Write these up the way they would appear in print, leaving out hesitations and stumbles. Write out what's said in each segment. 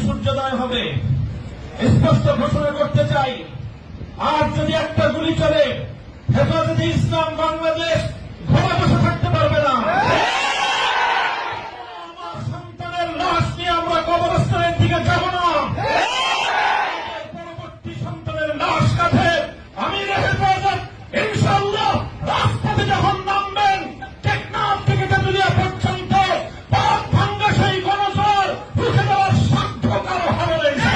সূর্যোদয় হবে। স্পষ্ট ঘোষণা করতে চাই, আর যদি একটা গুলি চলে, হেফাজতে ইসলাম বাংলাদেশ ঘরে বসে থাকতে পারবে না। আমার সন্তানের লাশ নিয়ে আমরা কবরস্থানের দিকে যাব না। পরবর্তী সন্তানের লাশ কাঁধে আমির হেফাজত ইনশাআল্লাহ রাজপথে যখন নামবেন, টেকনাফ থেকে তেঁতুলিয়া পর্যন্ত পাক ভাঙ্গা সেই গণজোয়ার রুখে দেওয়ার সাধ্য কারো হবে না।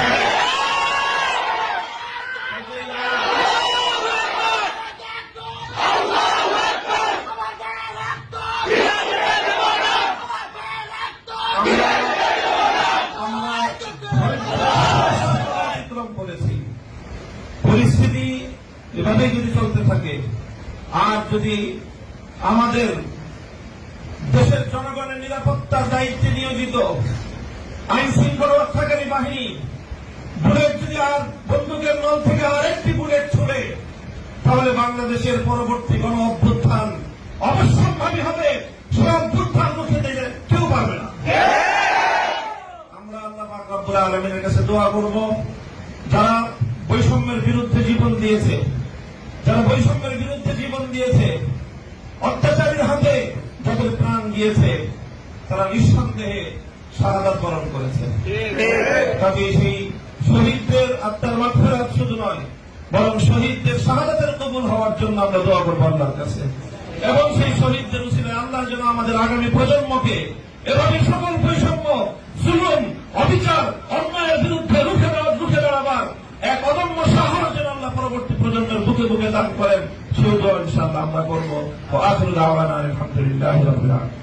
পরিস্থিতি এভাবেই যদি চলতে থাকে, আর যদি আমাদের দেশের জনগণের নিরাপত্তার দায়িত্বে নিয়োজিত আইন শৃঙ্খলা রক্ষাকারী বাহিনী বুলেট যদি আর বন্দুকের নল থেকে আরেকটি বুলেট ছুড়ে, তাহলে বাংলাদেশের পরবর্তী গণ অভ্যুত্থান অবশ্যম্ভাবী হবে। সে অভ্যুত্থান রুখে দিতে কেউ পারবে না। আমরা আল্লাহ পাক রব্বুল আলামিনের কাছে দোয়া করব, যারা বৈষম্যের বিরুদ্ধে জীবন দিয়েছে, অত্যাচারীর হাতে যাদের প্রাণ দিয়েছে, তারা নিঃসন্দেহে শাহাদাত বরণ করেছে। তবে সেই শহীদদের আত্মার মাগফিরাত শুধু নয়, বরং শহীদদের শাহাদাতের কবুল হওয়ার জন্য আমরা দোয়া করবো আল্লাহর কাছে। এবং সেই শহীদদের উসিলায় আল্লাহ যেন আমাদের আগামী প্রজন্মকে এভাবে সকল বৈষম্য, জুলুম, অবিচার, অন্যায়ের বিরুদ্ধে রুখে দাঁড়াবার এক অদম্য সাহস যেন আল্লাহ পরবর্তী প্রজন্মের বুকে বুকে দান করেন, সেই দোয়া ইনশাআল্লাহ আমরা করবো। আখিরু দাওয়ানা আলহামদুলিল্লাহি রাব্বিল আলামিন।